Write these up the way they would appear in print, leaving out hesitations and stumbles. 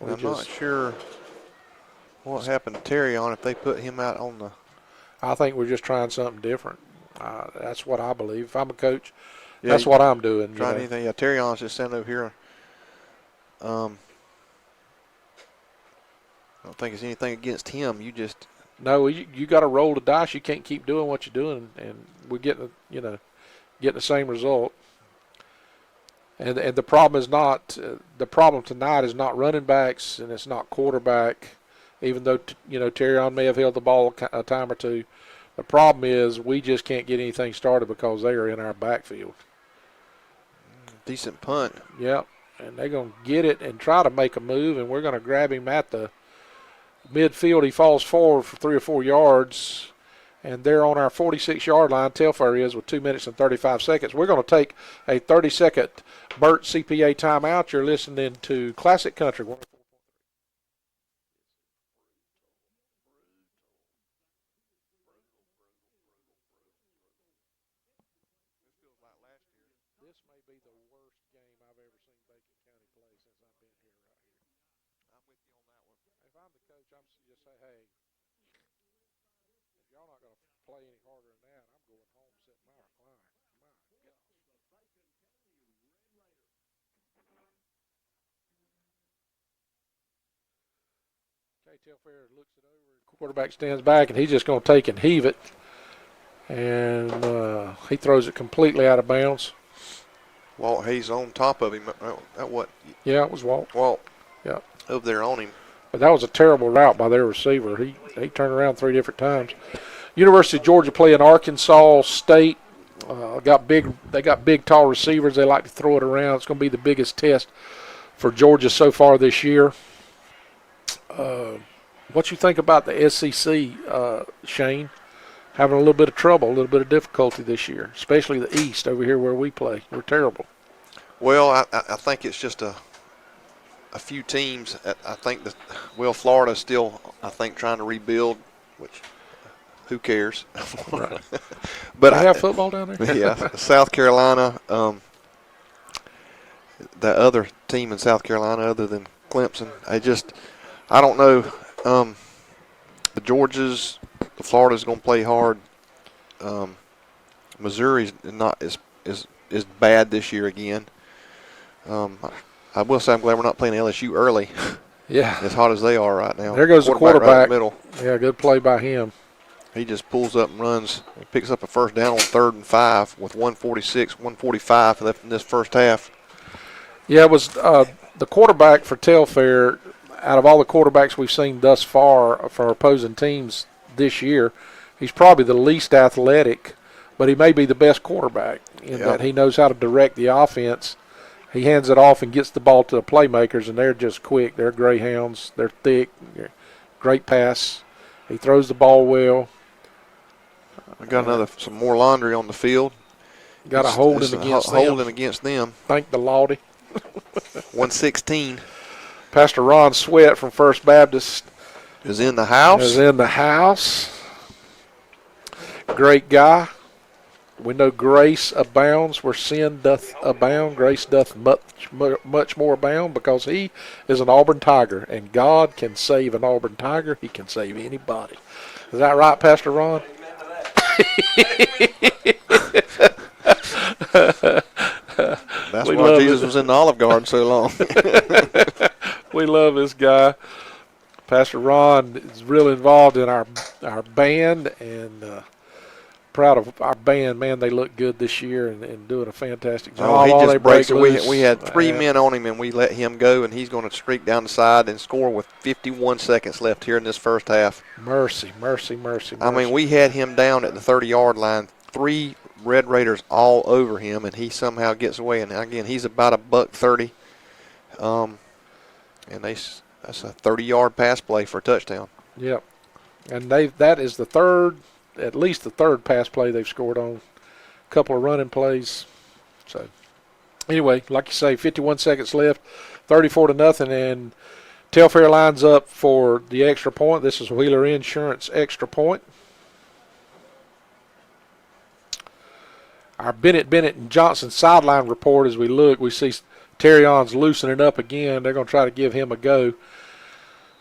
I'm not sure what happened to Terry on if they put him out on the. I think we're just trying something different. That's what I believe. If I'm a coach, that's what I'm doing. Trying anything. Yeah, Terry on's just sitting over here. I don't think it's anything against him. You just. No, you got to roll the dice. You can't keep doing what you're doing, and we're getting the same result. And the problem is not the problem tonight is not running backs and it's not quarterback. Even though Terrion may have held the ball a time or two, the problem is we just can't get anything started because they are in our backfield. Decent punt. Yep, and they're going to get it and try to make a move, and we're going to grab him at the midfield. He falls forward for 3 or 4 yards, and they're on our 46-yard line. Telfair is with 2 minutes and 35 seconds. We're going to take a 30-second Burt CPA timeout. You're listening to Classic Country. This may be the worst game I've ever seen Bacon County play since I've been here right here. I'm with you on that one. If I'm the coach, I'm just say, hey, if y'all not going to play any harder than that, I'm going home, sitting in my recliner. My gosh. Okay, Telfair looks it over. Quarterback stands back, and he's just going to take and heave it. And he throws it completely out of bounds. Walt Hayes on top of him. That what? Yeah, it was Walt. Walt. Yeah. Over there on him. But that was a terrible route by their receiver. He turned around 3 different times. University of Georgia playing Arkansas State. They got big, tall receivers. They like to throw it around. It's going to be the biggest test for Georgia so far this year. What you think about the SEC, Shane? Having a little bit of trouble, a little bit of difficulty this year, especially the East over here where we play. We're terrible. Well, I think it's just a few teams. I think Florida's still, I think, trying to rebuild, which who cares? Right. But they have football down there? Yeah. South Carolina, the other team in South Carolina other than Clemson, I don't know. The Georgias, the Florida's going to play hard. Missouri's not is bad this year again. I will say I'm glad we're not playing LSU early. Yeah. As hot as they are right now. There goes the quarterback. Right in the middle. Yeah, good play by him. He just pulls up and runs. He picks up a first down on 3rd and 5 with 1:45 left in this first half. Yeah, it was the quarterback for Telfair. Out of all the quarterbacks we've seen thus far for opposing teams this year, he's probably the least athletic, but he may be the best quarterback in that he knows how to direct the offense. He hands it off and gets the ball to the playmakers, and they're just quick. They're greyhounds. They're thick. Great pass. He throws the ball well. We got some more laundry on the field. Got a holding against them. Thank the Lordy. 116. Pastor Ron Sweat from First Baptist is in the house. Great guy. We know grace abounds where sin doth abound. Grace doth much more abound because he is an Auburn Tiger, and God can save an Auburn Tiger. He can save anybody. Is that right, Pastor Ron? That's why Jesus was in the Olive Garden so long. We love this guy. Pastor Ron is really involved in our band, and proud of our band. Man, they look good this year and doing a fantastic job. He just breaks it. We had 3 men on him, and we let him go, and he's going to streak down the side and score with 51 seconds left here in this first half. Mercy. I mean, we had him down at the 30-yard line, 3 Red Raiders all over him, and he somehow gets away. And, again, he's about $130. And that's a 30-yard pass play for a touchdown. Yep. And that is at least the third pass play they've scored on. A couple of running plays. So, anyway, like you say, 51 seconds left, 34-0, and Telfair lines up for the extra point. This is Wheeler Insurance extra point. Our Bennett and Johnson sideline report, as we look, we see Terrion's loosening up again. They're going to try to give him a go.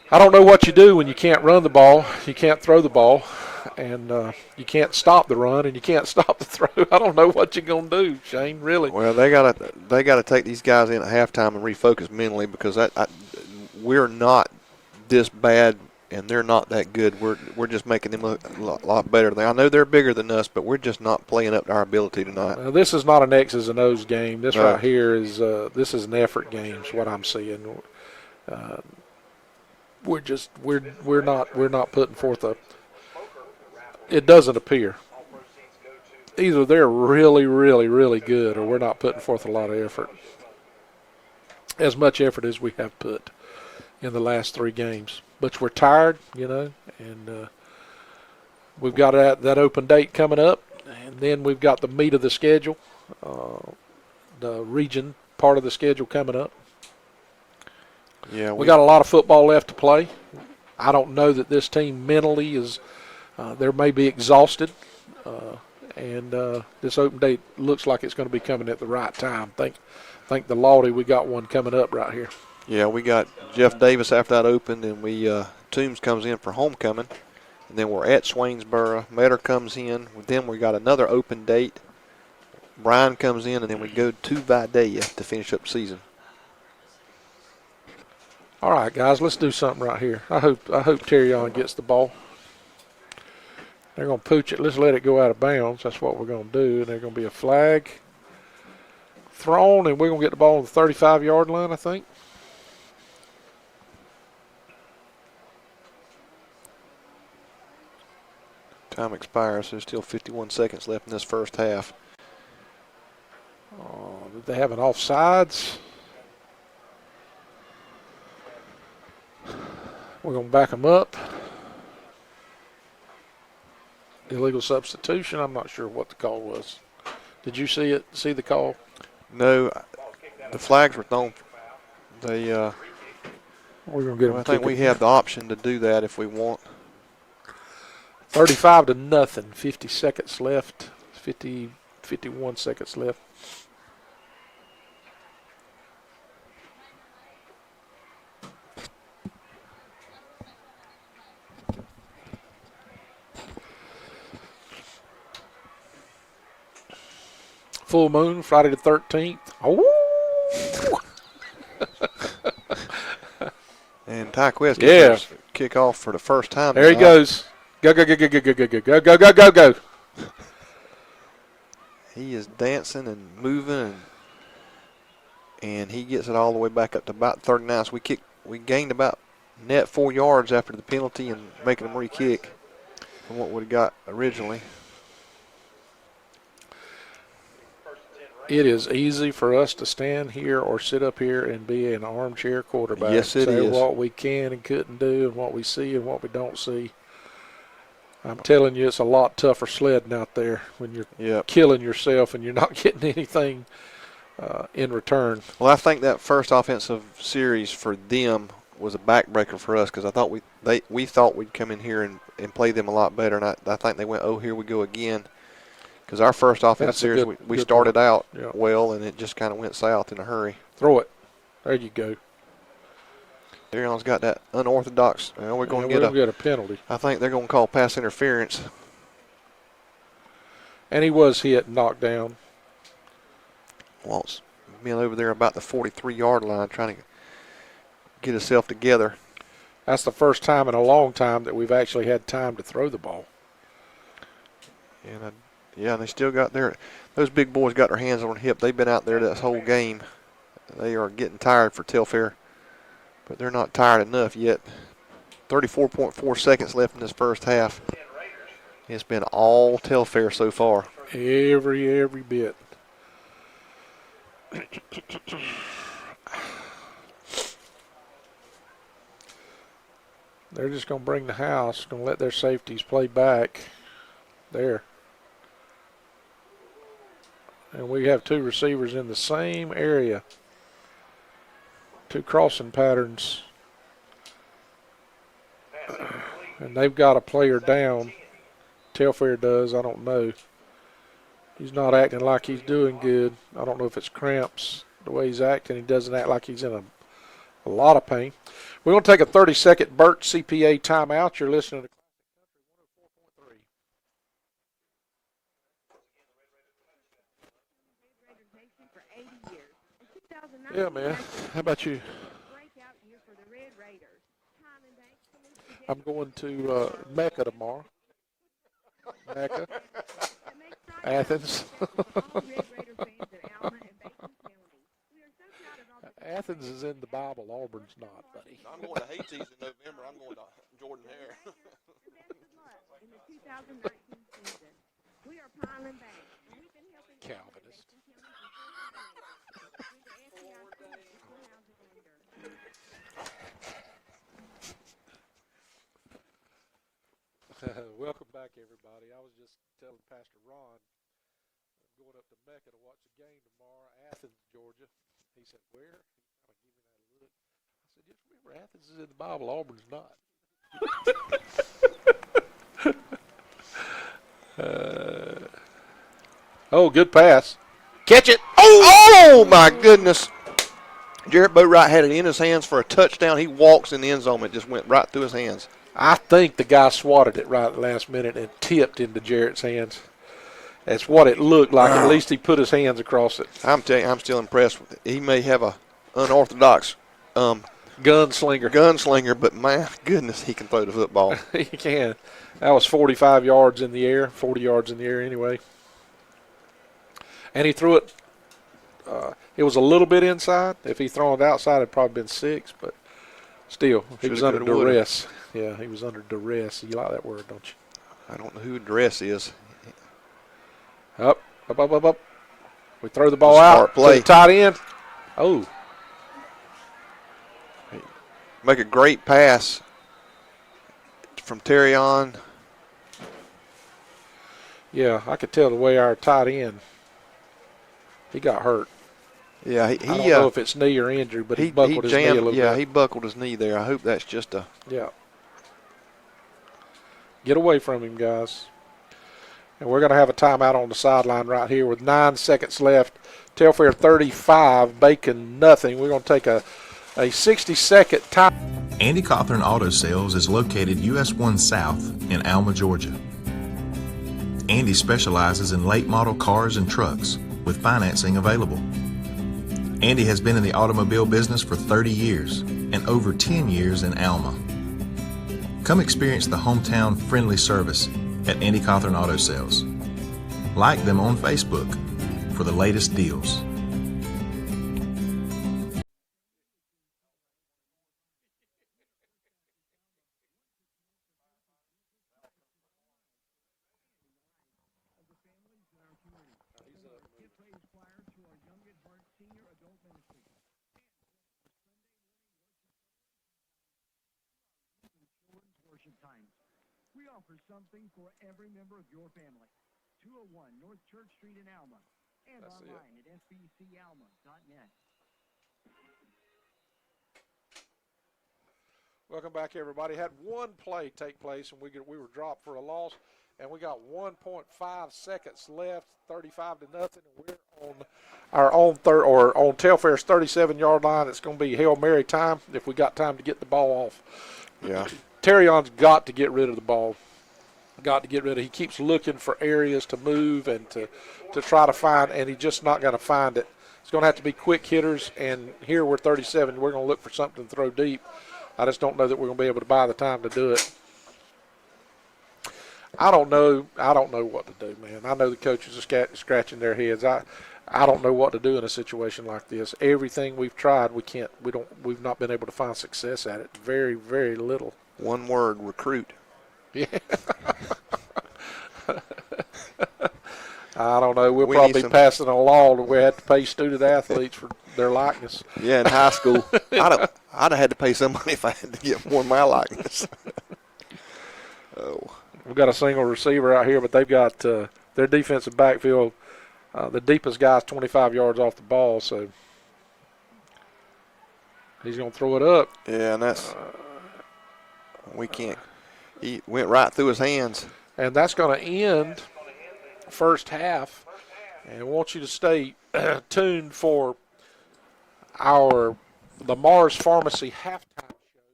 I don't know what you do when you can't run the ball, you can't throw the ball, and you can't stop the run, and you can't stop the throw. I don't know what you're going to do, Shane, really. Well, they gotta take these guys in at halftime and refocus mentally because we're not this bad and they're not that good. We're just making them look a lot better. I know they're bigger than us, but we're just not playing up to our ability tonight. Well, this is not an X's and O's game. This No. right here is this is an effort game. Is what I'm seeing. We're not putting forth a. It doesn't appear. Either they're really, really, really good, or we're not putting forth a lot of effort. As much effort as we have put in the last 3 games. But we're tired, and we've got that open date coming up, and then we've got the meat of the schedule, the region part of the schedule coming up. Yeah, we got a lot of football left to play. I don't know that this team mentally is. They may be exhausted, and this open date looks like it's going to be coming at the right time. Think the Lawdy, we got one coming up right here. Yeah, we got Jeff Davis after that opened, and Toombs comes in for homecoming, and then we're at Swainsboro. Metter comes in. Then we got another open date. Bryan comes in, and then we go to Vidalia to finish up the season. All right, guys, let's do something right here. I hope Terrion gets the ball. They're going to pooch it. Let's let it go out of bounds. That's what we're going to do. And there's going to be a flag thrown, and we're going to get the ball on the 35-yard line, I think. Time expires. There's still 51 seconds left in this first half. Did they have an offsides? We're going to back them up. Illegal substitution. I'm not sure what the call was. Did you see it? See the call? No, the flags were thrown. We're going to get them. I think we have the option to do that if we want. 35-0. 50 seconds left. 51 seconds left. Full moon, Friday the 13th. Oh! And Ty Quest gets kick off for the first time. There he goes. Go, go, go, go, go, go, go, go, go, go, go, go, go. He is dancing and moving, and he gets it all the way back up to about 39. So we gained about net 4 yards after the penalty and making them re-kick from what we got originally. It is easy for us to stand here or sit up here and be an armchair quarterback. Yes, it Say is. what we can and couldn't do and what we see and what we don't see. I'm telling you, it's a lot tougher sledding out there when you're killing yourself and you're not getting anything in return. Well, I think that first offensive series for them was a backbreaker for us because I thought we thought we'd come in here and play them a lot better, and I think they went, oh, here we go again. Because our first offensive series, we started out well, and it just kind of went south in a hurry. Throw it. There you go. Darion's got that unorthodox. We're going to get a penalty. I think they're going to call pass interference. And he was hit and knocked down. Walt's been over there about the 43-yard line trying to get himself together. That's the first time in a long time that we've actually had time to throw the ball. And and they still got those big boys got their hands on their hip. They've been out there this whole game. They are getting tired for Telfair, but they're not tired enough yet. 34.4 seconds left in this first half. It's been all Telfair so far. Every bit. They're just going to bring the house, going to let their safeties play back there. And we have 2 receivers in the same area. 2 crossing patterns. And they've got a player down. Telfair does, I don't know. He's not acting like he's doing good. I don't know if it's cramps. the way he's acting. He doesn't act like he's in a lot of pain. We're going to take a 30-second Burt CPA timeout. You're listening to Yeah, man. How about you? I'm going to Mecca tomorrow. Mecca. Athens. Athens is in the Bible. Auburn's not, buddy. I'm going to Haiti's in November. I'm going to Jordan Hare. Calvinist. Welcome back, everybody. I was just telling Pastor Ron I'm going up to Mecca to watch the game tomorrow, Athens, Georgia. He said, where? He kind of gave me that look. I said, just remember, Athens is in the Bible, Auburn's not. Oh, good pass. Catch it. Oh, my goodness. Jarrett Boatwright had it in his hands for a touchdown. He walks in the end zone. It just went right through his hands. I think the guy swatted it right at the last minute and tipped into Jarrett's hands. That's what it looked like. At least he put his hands across it. I'm telling you, I'm still impressed with it. He may have a unorthodox gunslinger, but my goodness, he can throw the football. He can. That was 45 yards in the air, 40 yards in the air anyway. And he threw it. It was a little bit inside. If he thrown it outside, it'd probably been 6, but still, he was under duress. Yeah, he was under duress. You like that word, don't you? I don't know who duress is. Up. We throw the ball out to the tight end. Oh. Make a great pass from Terrion. Yeah, I could tell the way our tight end, he got hurt. Yeah, I don't know if it's knee or injury, but he buckled his knee a little bit. Yeah, he buckled his knee there. I hope that's just a... Yeah. Get away from him, guys. And we're going to have a timeout on the sideline right here with 9 seconds left. Telfair 35, Bacon nothing. We're going to take a 60-second time. Andy Cawthorn Auto Sales is located US 1 South in Alma, Georgia. Andy specializes in late model cars and trucks with financing available. Andy has been in the automobile business for 30 years and over 10 years in Alma. Come experience the hometown friendly service at Andy Cawthorn Auto Sales. Like them on Facebook for the latest deals. We offer something for every member of your family. 201 North Church Street in Alma and online at sbcalma.net. Welcome back, everybody. Had one play take place, and we were dropped for a loss, and we got 1.5 seconds left, 35 to nothing, and we're on our own on Telfair's 37-yard line. It's going to be Hail Mary time if we got time to get the ball off. Yeah. Terrion's got to get rid of the ball. He keeps looking for areas to move and to try to find, and he's just not going to find it. It's going to have to be quick hitters, and here we're 37. We're going to look for something to throw deep. I just don't know that we're going to be able to buy the time to do it. I don't know what to do, man. I know the coaches are scratching their heads. I don't know what to do in a situation like this. Everything we've tried, we've not been able to find success at it. Very, very little. One word, recruit. Yeah. I don't know. We'll probably be passing a law that we have to pay student athletes for their likeness. Yeah, in high school. I'd have had to pay somebody if I had to get more of my likeness. Oh. We've got a single receiver out here, but they've got their defensive backfield. The deepest guy's 25 yards off the ball, so he's going to throw it up. Yeah, and that's we can't. He went right through his hands. And that's going to end first half. And I want you to stay tuned for our the Mars Pharmacy halftime show.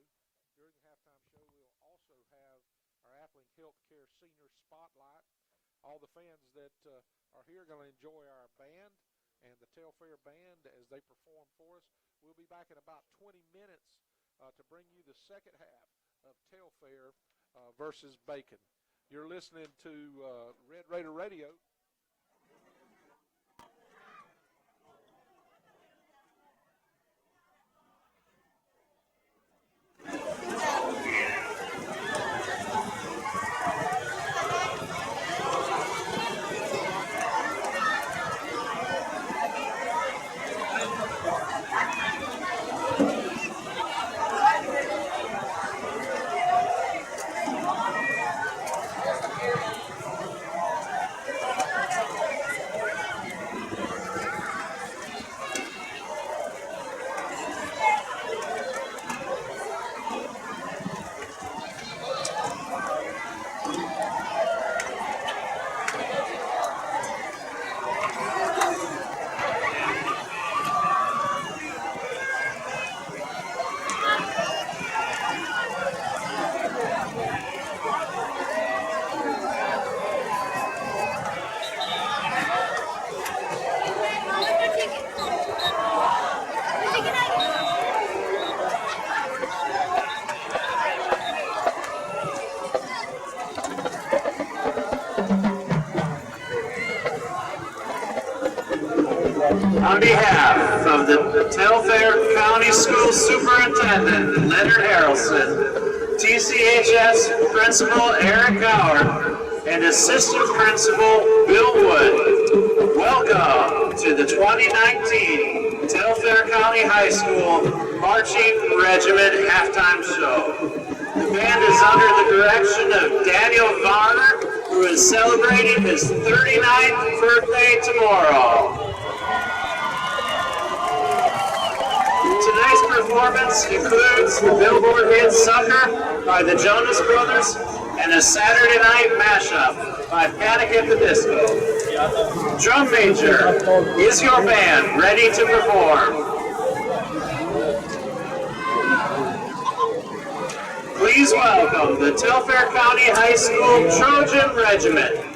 During the halftime show, we'll also have our Appling Healthcare Senior Spotlight. All the fans that are here are going to enjoy our band and the Telfair band as they perform for us. We'll be back in about 20 minutes to bring you the second half of Telfair versus Bacon. You're listening to Red Raider Radio. On behalf of the Telfair County School Superintendent Leonard Harrelson, TCHS Principal Eric Gower, and Assistant Principal Bill Wood, welcome to the 2019 Telfair County High School Marching Regiment Halftime Show. The band is under the direction of Daniel Varner, who is celebrating his 39th birthday tomorrow. Tonight's performance includes the Billboard hit Sucker by the Jonas Brothers and a Saturday night mashup by Panic at the Disco. Drum major, is your band ready to perform? Please welcome the Telfair County High School Trojan Regiment.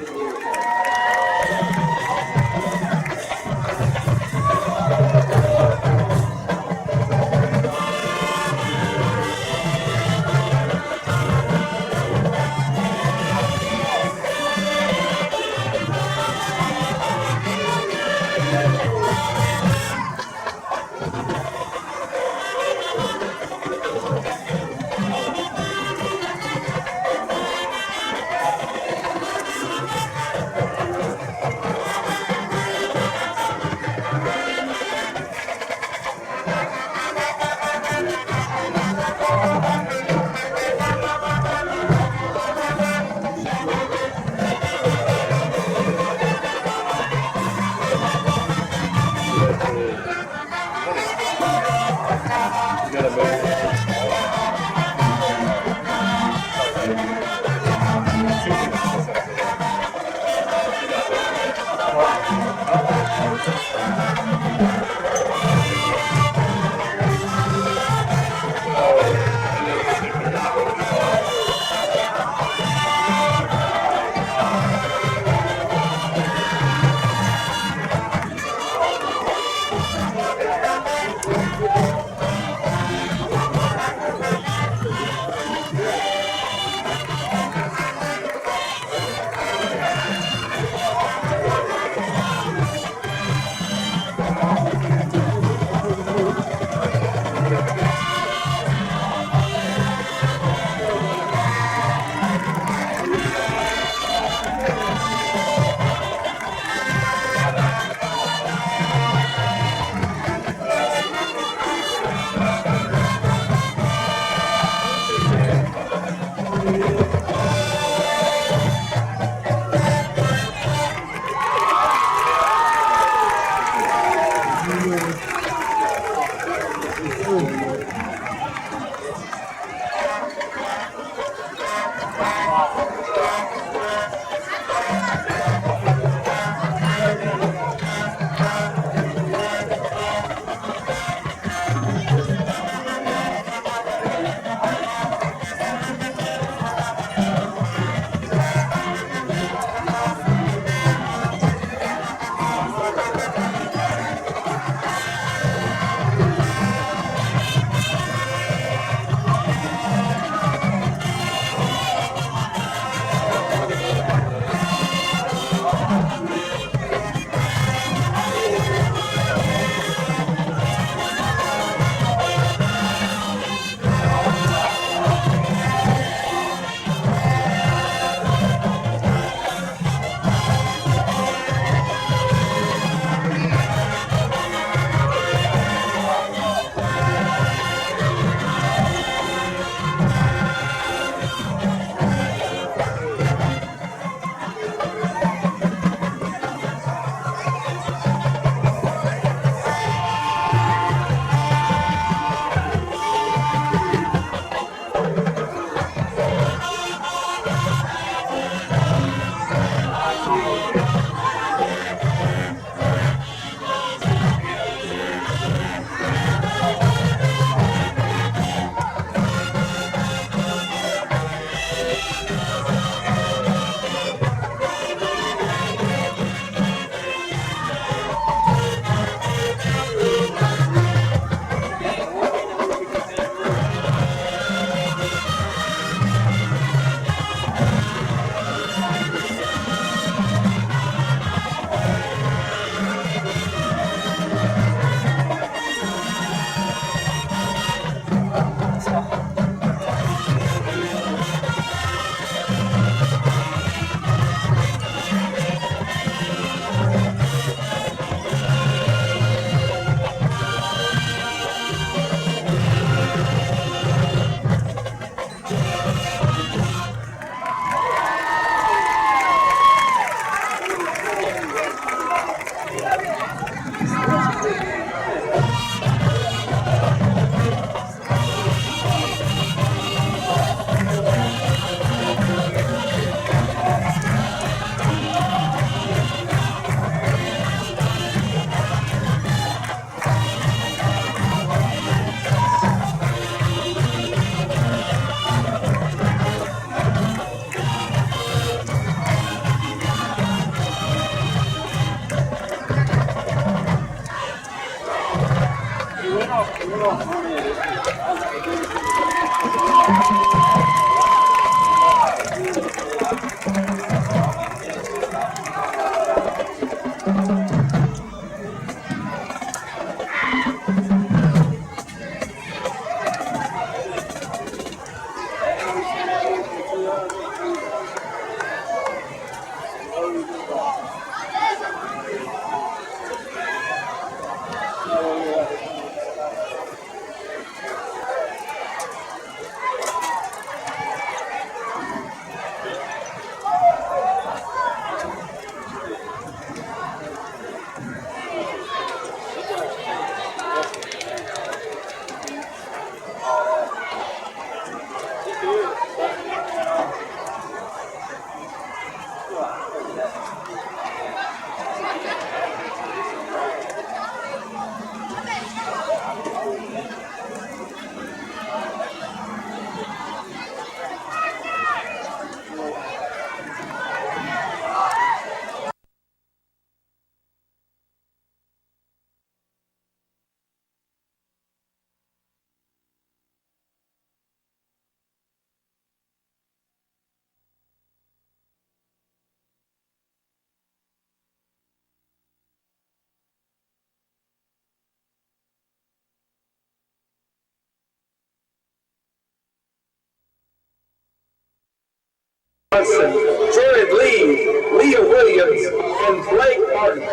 Jared Lee, Leah Williams, and Blake Martin.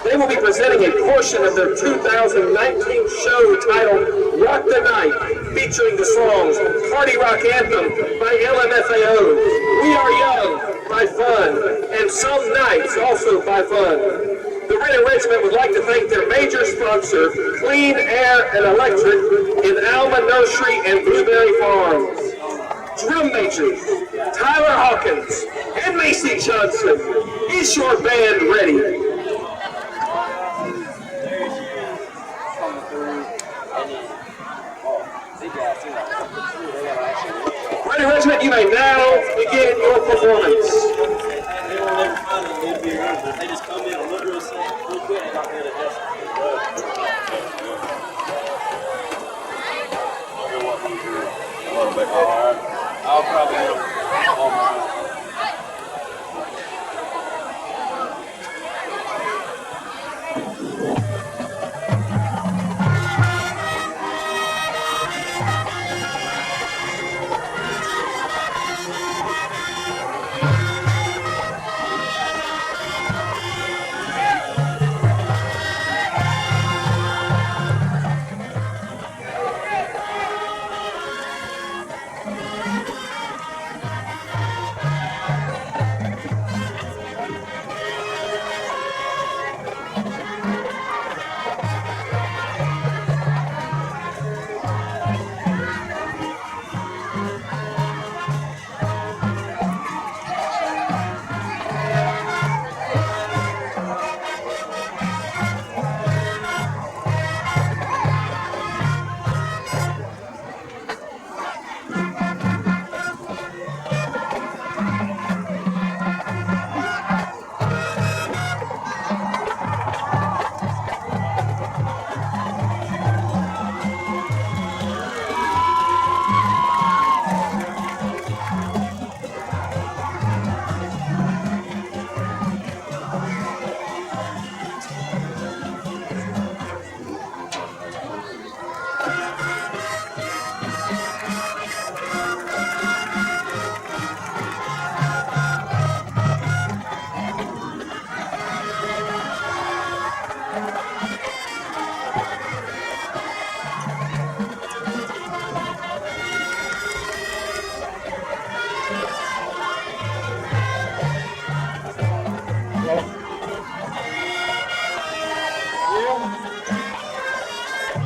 They will be presenting a portion of their 2019 show titled Rock the Night, featuring the songs Party Rock Anthem by LMFAO, We Are Young by Fun, and Some Nights also by Fun. The Renton Regiment would like to thank their major sponsor, Clean Air and Electric, in Alma Nursery and Blueberry Farms. Drum majors, Tyler Hawkins and Macy Johnson. Is your band ready? Ready, Regiment, you may now begin your performance. They just come in and look real quick and not get adjusted. I'll probably on my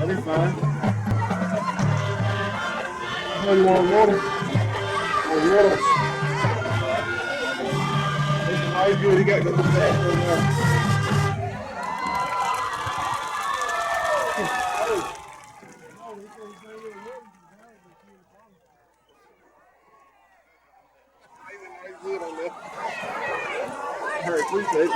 That'll be fine. Oh, you want water? Oh, water. He's good. He got to go to the bathroom now. Very appreciate it.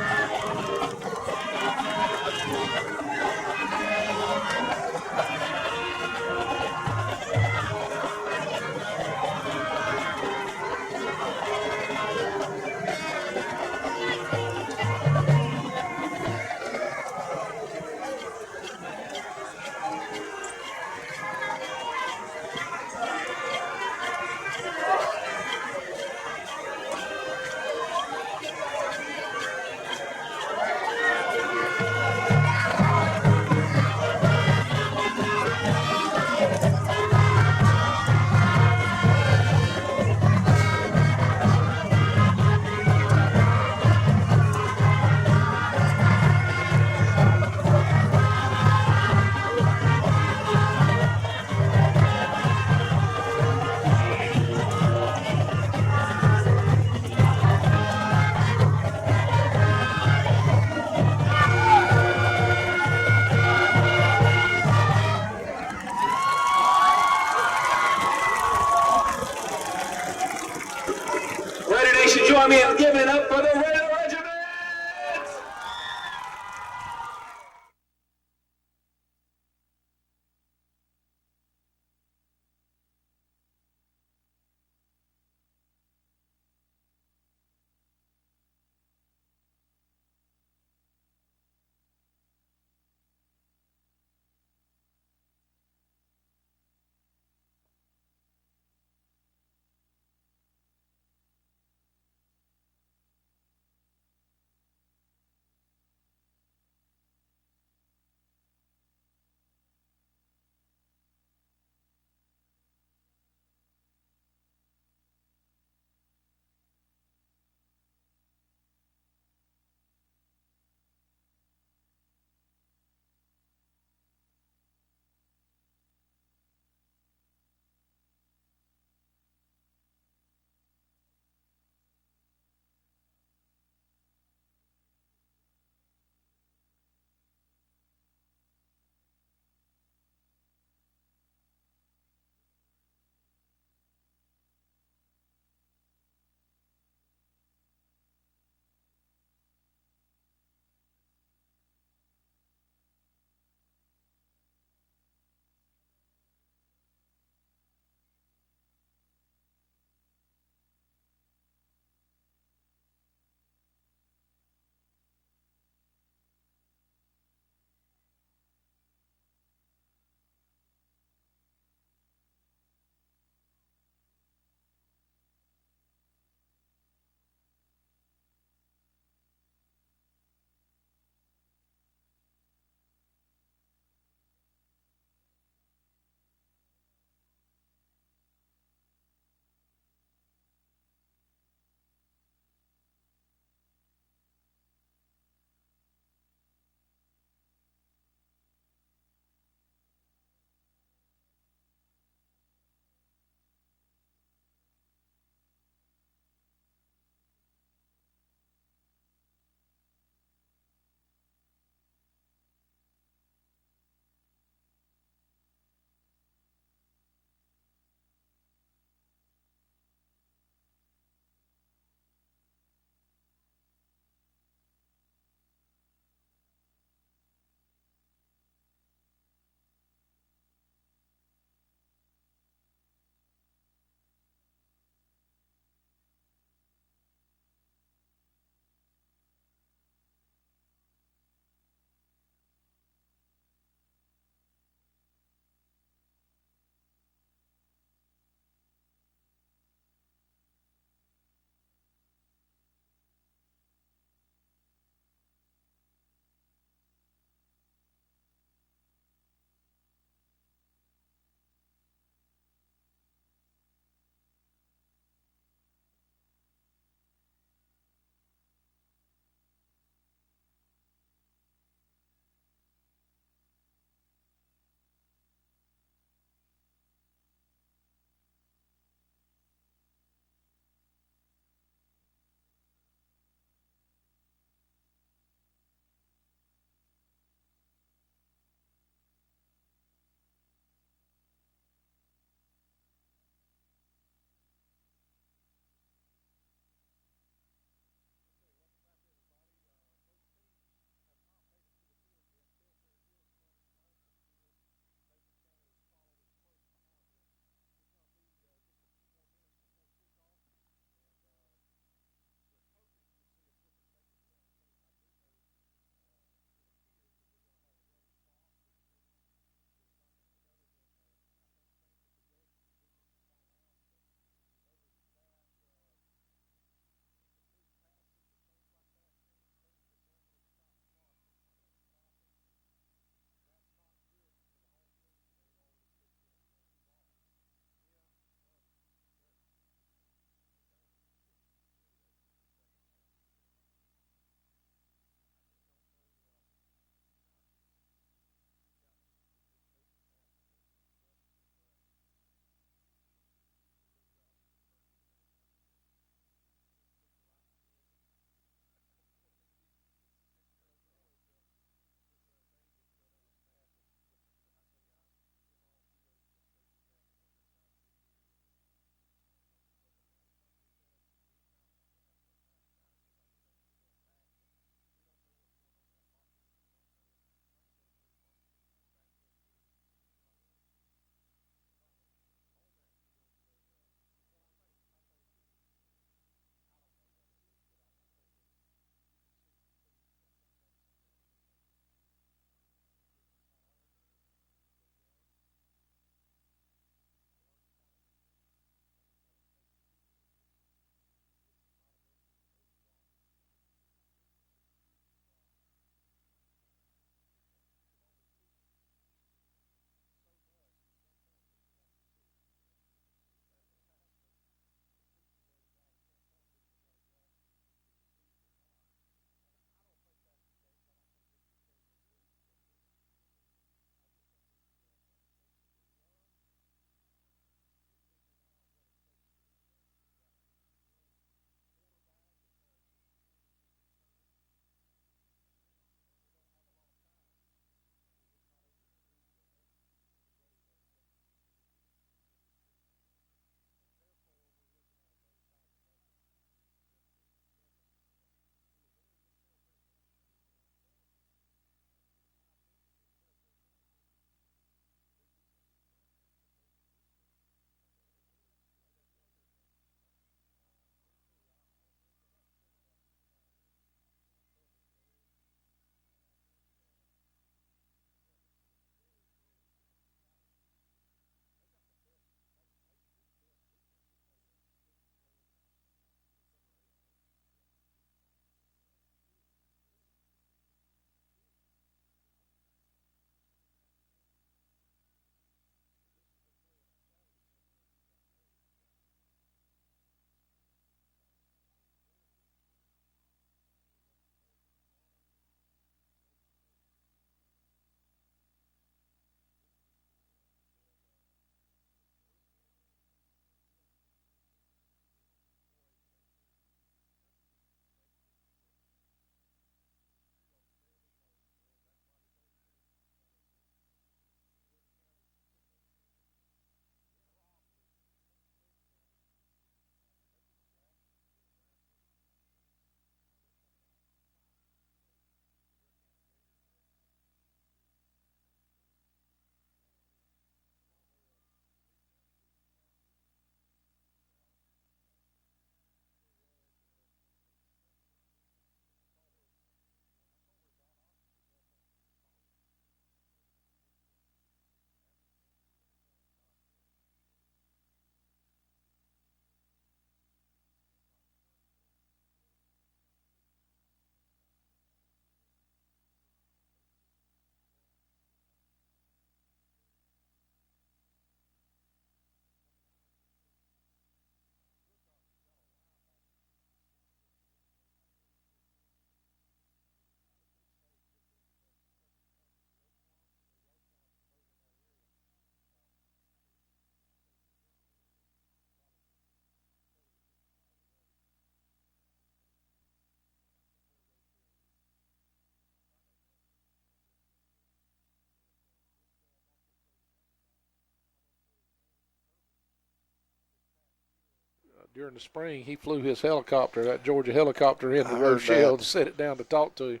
during the spring, he flew his helicopter, that Georgia helicopter, into I heard Rochelle that. to sit it down to talk to him.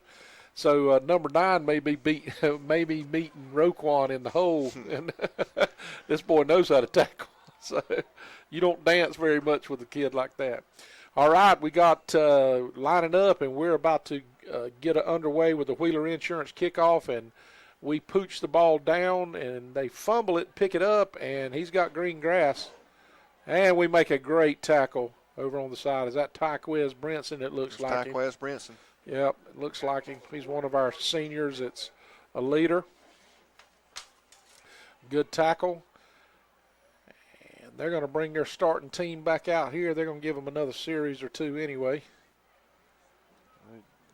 So number 9 may be maybe meeting Roquan in the hole, and this boy knows how to tackle. So you don't dance very much with a kid like that. All right, we got lining up, and we're about to get underway with the Wheeler Insurance kickoff, and we pooch the ball down, and they fumble it, pick it up, and he's got green grass. And we make a great tackle over on the side. Is that Tyquez Brinson? It looks like him. Tyquez Brinson. Yep, it looks like him. He's one of our seniors. It's a leader. Good tackle. And they're going to bring their starting team back out here. They're going to give them another series or two anyway.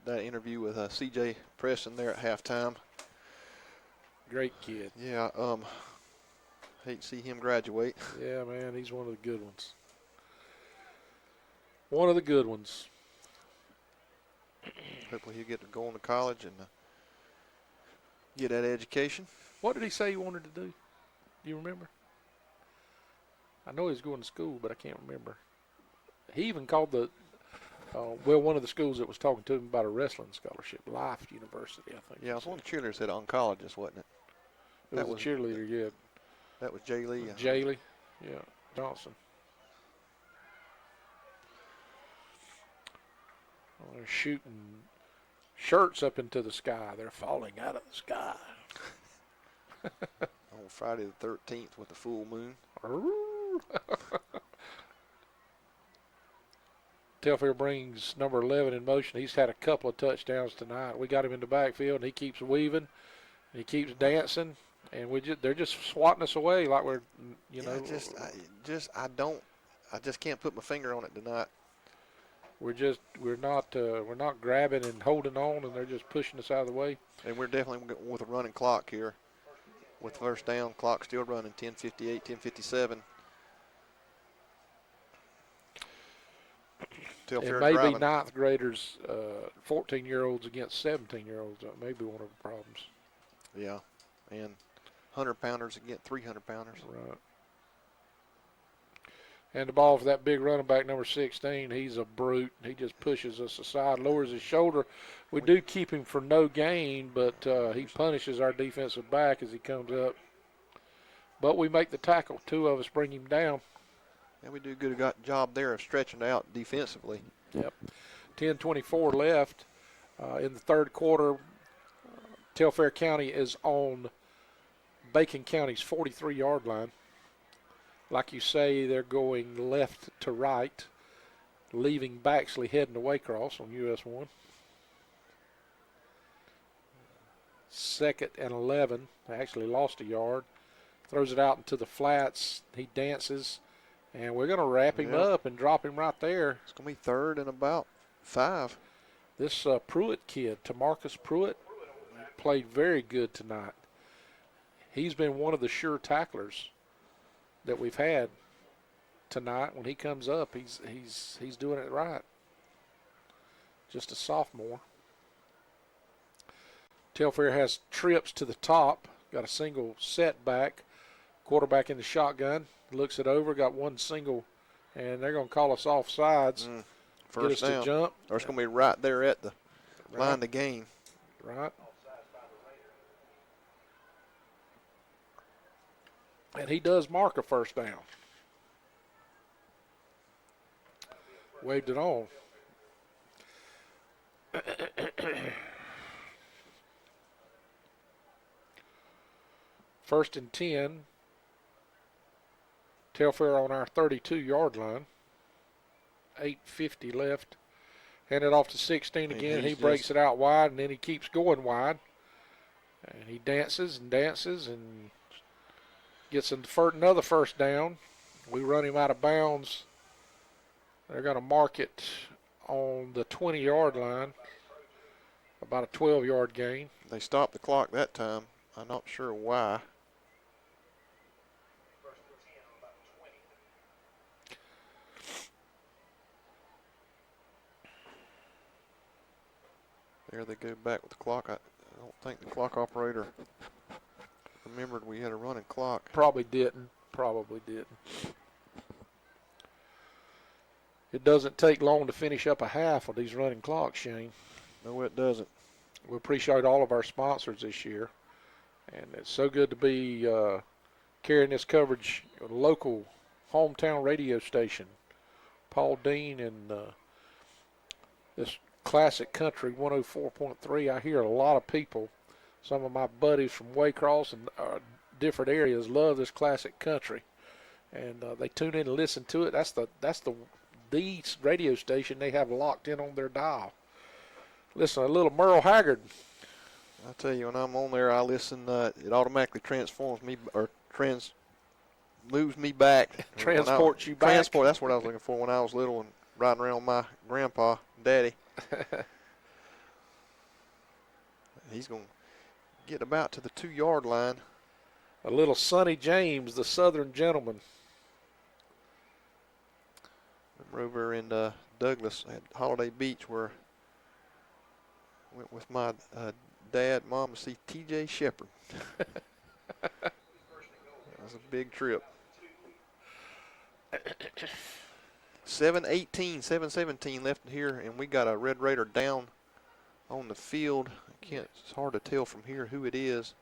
That interview with C.J. Preston there at halftime. Great kid. Yeah, hate to see him graduate. Yeah, man, he's one of the good ones. One of the good ones. Hopefully he'll get to go on to college and get that education. What did he say he wanted to do? Do you remember? I know he was going to school, but I can't remember. He even called one of the schools that was talking to him about a wrestling scholarship, Life University, I think. Yeah, it was one of the cheerleaders that oncologist, wasn't it? It was a cheerleader, yeah. That was Jay Lee. Jaylee, yeah, Johnson. Well, they're shooting shirts up into the sky. They're falling out of the sky. On Friday the 13th with the full moon. Telfair brings number 11 in motion. He's had a couple of touchdowns tonight. We got him in the backfield, and he keeps weaving, and he keeps dancing, and they're just swatting us away like we're, I just can't put my finger on it tonight. We're not grabbing and holding on, and they're just pushing us out of the way. And we're definitely going with a running clock here. With first down, clock still running, 10:58, 10:57. It may be ninth graders, 14-year-olds against 17-year-olds. That may be one of the problems. Yeah, and 100-pounders against 300-pounders. Right. And the ball for that big running back, number 16, he's a brute. He just pushes us aside, lowers his shoulder. We do keep him for no gain, but he punishes our defensive back as he comes up. But we make the tackle. Two of us bring him down. And we do a good job there of stretching it out defensively. Yep. 10:24 left in the third quarter. Telfair County is on Bacon County's 43-yard line. Like you say, they're going left to right, leaving Baxley heading to Waycross on US 1. 2nd and 11. They actually lost a yard. Throws it out into the flats. He dances, and we're going to wrap him up and drop him right there. It's going to be 3rd and about 5. This Pruitt kid, Tamarcus Pruitt, played very good tonight. He's been one of the sure tacklers that we've had tonight. When he comes up, he's doing it right. Just a sophomore. Telfair has trips to the top. Got a single setback. Quarterback in the shotgun. Looks it over. Got one single, and they're going to call us offsides. First get us down. to jump. Or it's going to be right there at the line of the game. Right. And he does mark a first down. Waved it on. First and 10. Telfair on our 32-yard line. 8:50 left. Hand it off to 16 again. He breaks it out wide, and then he keeps going wide. And he dances and dances and gets another first down. We run him out of bounds. They're going to mark it on the 20-yard line. About a 12-yard gain. They stopped the clock that time. I'm not sure why. There they go back with the clock. I don't think the clock operator remembered we had a running clock. Probably didn't. It doesn't take long to finish up a half of these running clocks, Shane. No, it doesn't. We appreciate all of our sponsors this year, and it's so good to be carrying this coverage at a local hometown radio station. Paul Dean and this classic country 104.3. I hear a lot of people, some of my buddies from Waycross and different areas, love this classic country, and they tune in and listen to it. That's the radio station they have locked in on their dial. Listen, a little Merle Haggard. I tell you, when I'm on there, I listen. It automatically transforms me or moves me back. Transports you back. Transport. That's what I was looking for when I was little and riding around with my grandpa, daddy. He's gonna get about to the 2-yard line. A little Sonny James, the Southern gentleman. We're over in Douglas at Holiday Beach, where I went with my dad, mom to see T.J. Shepard. That was a big trip. 7:17 left here, and we got a Red Raider down on the field. It's hard to tell from here who it is,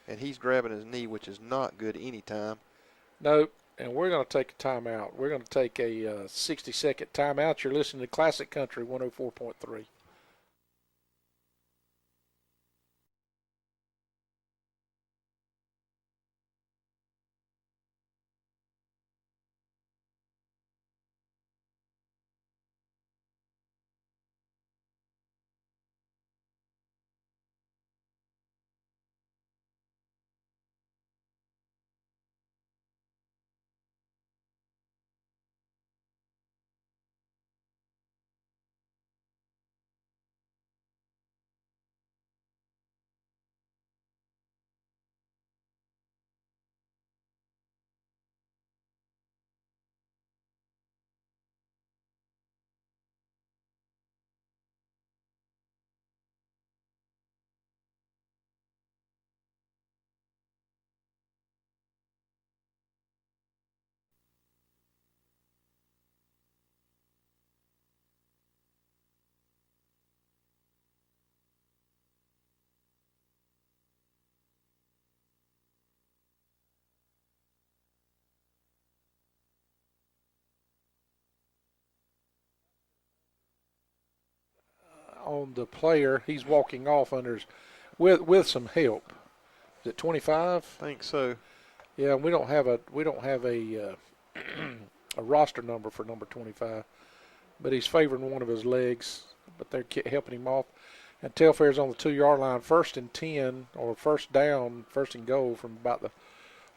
and he's grabbing his knee, which is not good any time. Nope, and we're going to take a timeout. We're going to take a 60-second timeout. You're listening to Classic Country 104.3. On the player, he's walking off with some help. Is it 25? I think so. Yeah, we don't have a a roster number for number 25, but he's favoring one of his legs, but they're helping him off. And Telfair's on the 2-yard line, 1st and 10, or first down, 1st and goal from about the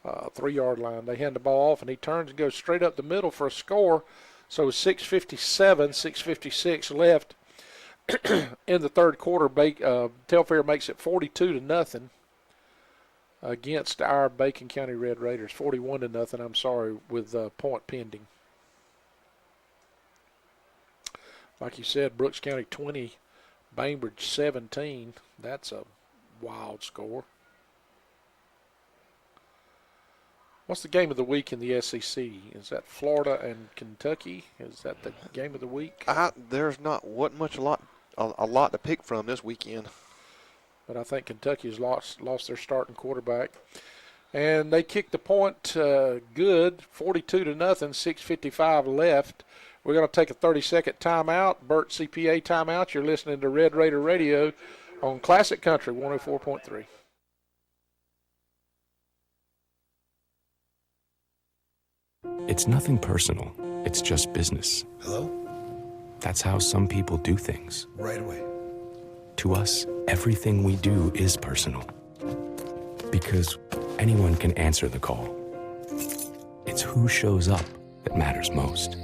3-yard line. They hand the ball off, and he turns and goes straight up the middle for a score. So 6:56 left in the third quarter. Telfair makes it 42-0 against our Bacon County Red Raiders. 41-0. I'm sorry, with point pending. Like you said, Brooks County 20, Bainbridge 17. That's a wild score. What's the game of the week in the SEC? Is that Florida and Kentucky? Is that the game of the week? There's not a lot to pick from this weekend. But I think Kentucky's lost their starting quarterback. And they kicked the point good, 42-0, 6:55 left. We're going to take a 30-second timeout, Burt CPA timeout. You're listening to Red Raider Radio on Classic Country 104.3. It's nothing personal. It's just business. Hello? That's how some people do things. Right away. To us, everything we do is personal. Because anyone can answer the call. It's who shows up that matters most.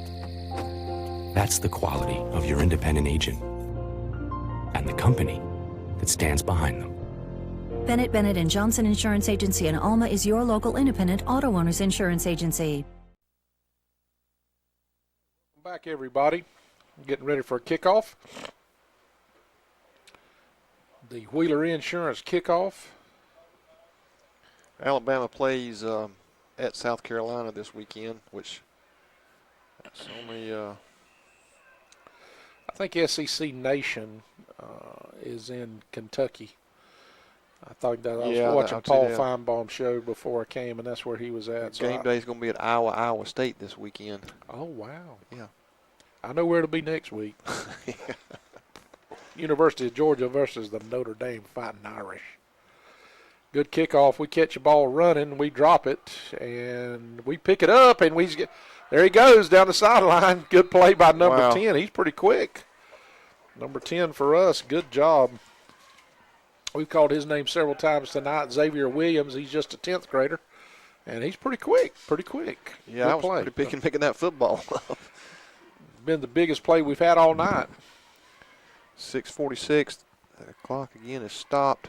That's the quality of your independent agent and the company that stands behind them. Bennett Bennett & Johnson Insurance Agency in Alma is your local independent auto owners insurance agency. Welcome back, everybody. Getting ready for a kickoff. The Wheeler Insurance kickoff. Alabama plays at South Carolina this weekend, which that's only think SEC Nation is in Kentucky. I thought that I was watching I'll Paul see that. Feinbaum's show before I came, and that's where he was at. Game day is going to be at Iowa State this weekend. Oh, wow. Yeah. I know where it'll be next week. University of Georgia versus the Notre Dame Fighting Irish. Good kickoff. We catch the ball running, we drop it, and we pick it up, and there he goes down the sideline. Good play by number 10. He's pretty quick. Number 10 for us. Good job. We've called his name several times tonight, Xavier Williams. He's just a 10th grader, and he's pretty quick. Yeah, I was pretty picking that football up. Been the biggest play we've had all night. 6:46. The clock again is stopped.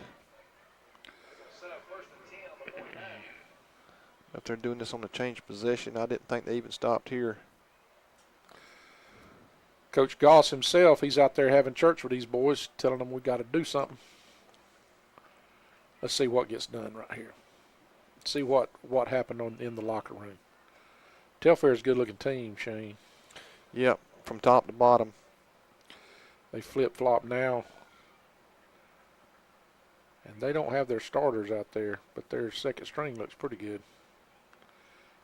If they're doing this on the change possession, I didn't think they even stopped here. Coach Goss himself, he's out there having church with these boys, telling them we got to do something. Let's see what gets done right here. See what happened in the locker room. Telfair's a good-looking team, Shane. Yep, from top to bottom. They flip-flop now. And they don't have their starters out there, but their second string looks pretty good.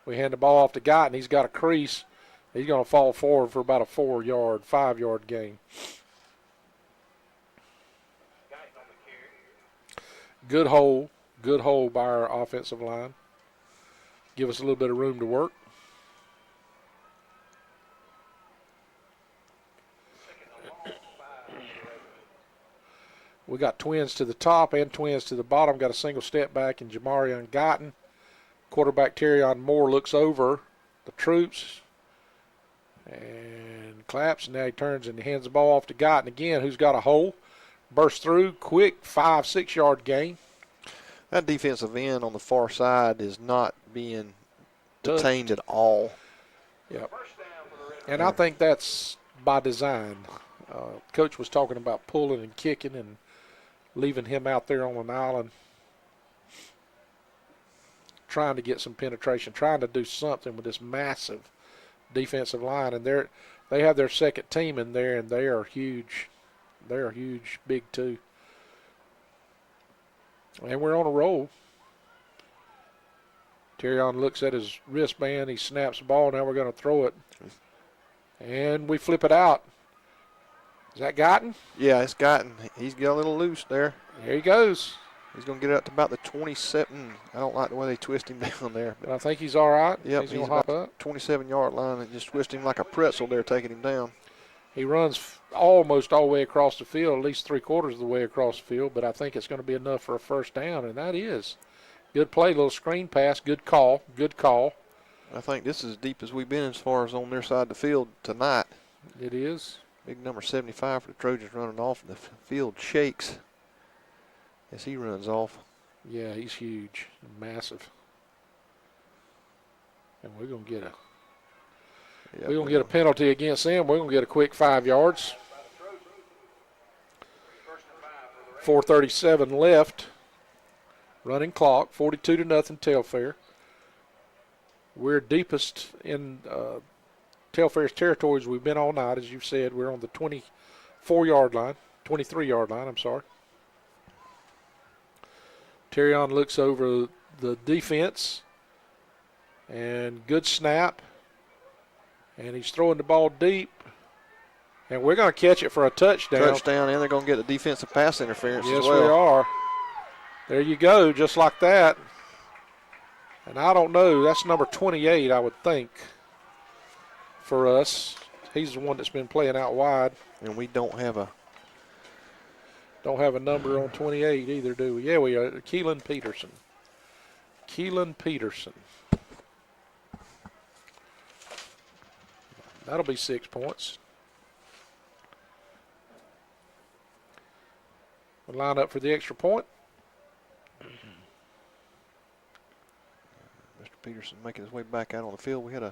We hand the ball off to Guyton. He's got a crease. He's going to fall forward for about a 5-yard gain. Good hole by our offensive line. Give us a little bit of room to work. We got twins to the top and twins to the bottom. Got a single step back in Jamarian Guyton. Quarterback Terrion Moore looks over the troops and claps. And now he turns and hands the ball off to Guyton again, who's got a hole. Bursts through, quick 5-6 yard gain. That defensive end on the far side is not being detained at all. Yep. And I think that's by design. Coach was talking about pulling and kicking and leaving him out there on an island, trying to get some penetration, trying to do something with this massive defensive line. And they have their second team in there, and they are huge. They are huge, big too. And we're on a roll. Terrion looks at his wristband. He snaps the ball. Now we're going to throw it. And we flip it out. Is that Guyton? Yeah, it's Guyton. He's got a little loose there. There he goes. He's going to get it up to about the 27. I don't like the way they twist him down there. But I think he's all right. Yep, he's going to hop up. 27-yard line and just twist him like a pretzel there, taking him down. He runs almost all the way across the field, at least 3/4 of the way across the field, but I think it's going to be enough for a first down, and that is. Good play, little screen pass, good call. I think this is as deep as we've been as far as on their side of the field tonight. It is. Big number 75 for the Trojans running off, and the field shakes as he runs off. Yeah, he's huge and massive. And we're going to get a penalty against them. We're going to get a quick 5 yards. 4:37 left. Running clock, 42-0 Telfair. We're deepest in Telfair's territories we've been all night. As you said, we're on the 23-yard line, I'm sorry. Terrion looks over the defense, and good snap. And he's throwing the ball deep. And we're going to catch it for a touchdown. Touchdown, and they're going to get a defensive pass interference yes, as well. Yes, we are. There you go, just like that. And I don't know, that's number 28, I would think, for us. He's the one that's been playing out wide. And we don't have a number on 28 either, do we? Yeah, we are. Keelan Peterson. That'll be 6 points. We'll line up for the extra point. Mr. Peterson making his way back out on the field. We had a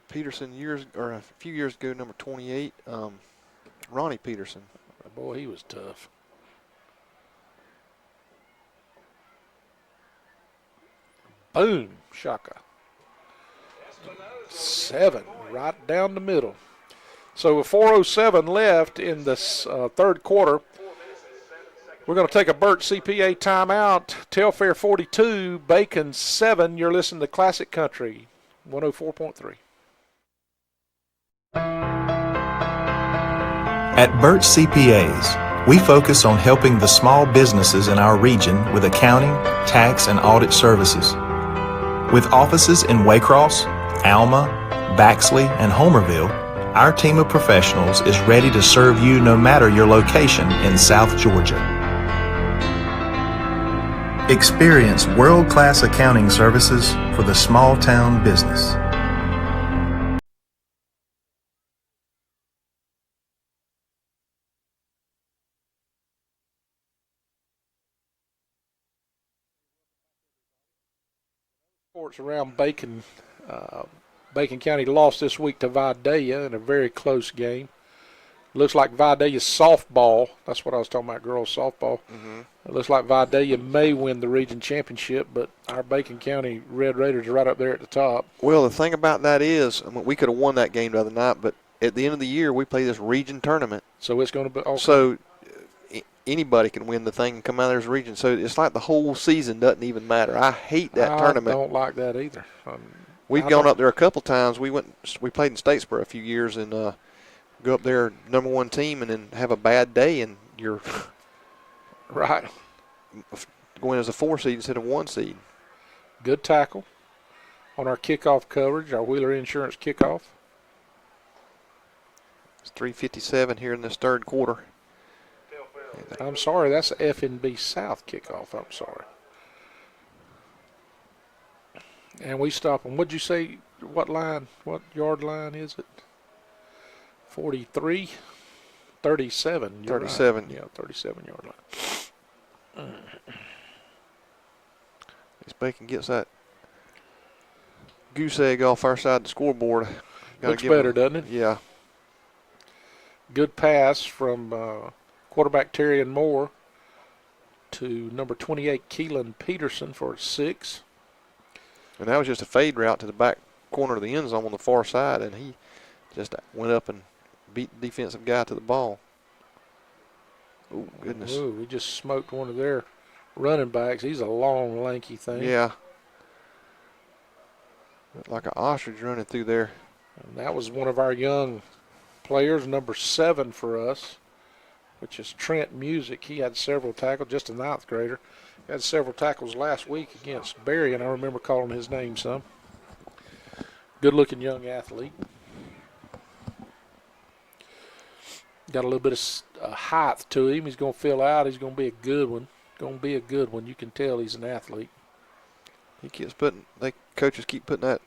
Peterson a few years ago, number 28, Ronnie Peterson. Boy, he was tough. Boom, shaka. 7, right down the middle. So with 4:07 left in this third quarter, we're going to take a Burt CPA timeout. Telfair 42, Bacon 7. You're listening to Classic Country 104.3. At Burt CPAs, we focus on helping the small businesses in our region with accounting, tax, and audit services. With offices in Waycross, Alma, Baxley, and Homerville, our team of professionals is ready to serve you no matter your location in South Georgia. Experience world-class accounting services for the small-town business. Sports around Bacon. Bacon County lost this week to Vidalia in a very close game. Looks like Vidalia's softball, that's what I was talking about, girls softball. It looks like Vidalia may win the region championship, but our Bacon County Red Raiders are right up there at the top. Well, the thing about that is, I mean, we could have won that game the other night, but at the end of the year, we play this region tournament. So it's going to be okay. So anybody can win the thing and come out of this region. So it's like the whole season doesn't even matter. I hate that tournament. I don't like that either. We've gone up there a couple times. We played in Statesboro a few years and go up there number one team and then have a bad day and you're right going as a 4 seed instead of 1 seed. Good tackle on our kickoff coverage, our Wheeler Insurance kickoff. It's 3:57 here in this third quarter. I'm sorry, that's FNB South kickoff. I'm sorry. And we stop them. What'd you say? What line? What yard line is it? 43? 37. 37. Right. Yeah, 37 yard line. As Bacon gets that goose egg off our side of the scoreboard. Looks better, doesn't it? Yeah. Good pass from quarterback Terrian Moore to number 28 Keelan Peterson for a 6. And that was just a fade route to the back corner of the end zone on the far side, and he just went up and beat the defensive guy to the ball. Oh, goodness. Ooh, we just smoked one of their running backs. He's a long, lanky thing. Yeah. Looked like an ostrich running through there. And that was one of our young players, number 7 for us, which is Trent Music. He had several tackles, just a 9th grader. He had several tackles last week against Barry, and I remember calling his name some. Good-looking young athlete. Got a little bit of height to him. He's going to fill out. He's going to be a good one. You can tell he's an athlete. He keeps coaches keep putting that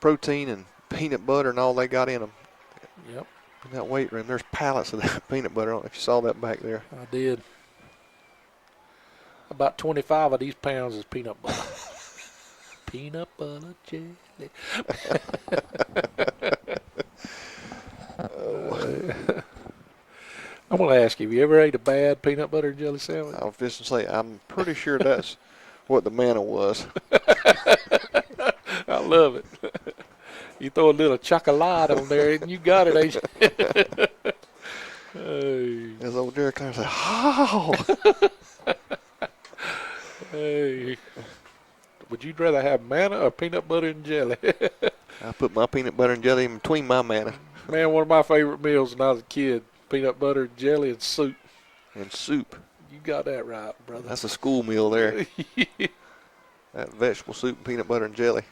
protein and peanut butter and all they got in them. Yep. In that weight room, there's pallets of that peanut butter. I don't know if you saw that back there. I did. About 25 of these pounds is peanut butter. Peanut butter jelly. I'm going to ask you, have you ever ate a bad peanut butter and jelly sandwich? I was just to say, I'm pretty sure that's what the manna was. I love it. You throw a little chocolate on there, and you got it, ain't you? Hey. As old Derek Clark said, "Oh." Hey. Would you rather have manna or peanut butter and jelly? I put my peanut butter and jelly in between my manna. Man, one of my favorite meals when I was a kid, peanut butter and jelly and soup. And soup. You got that right, brother. That's a school meal there. That vegetable soup and peanut butter and jelly.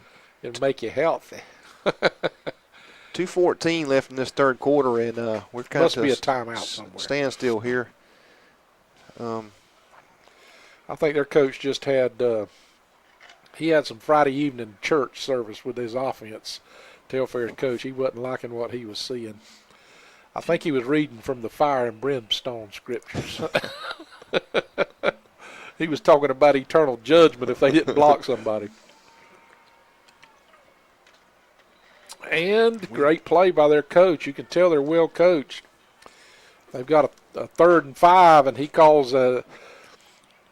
It'll make you healthy. 2:14 left in this third quarter, and we're kind Must of be a timeout somewhere. Standstill here. I think their coach just had he had some Friday evening church service with his offense. Telfair's coach, he wasn't liking what he was seeing. I think he was reading from the fire and brimstone scriptures. He was talking about eternal judgment if they didn't block somebody. And great play by their coach. You can tell they're well coached. They've got a 3rd and 5, and he calls a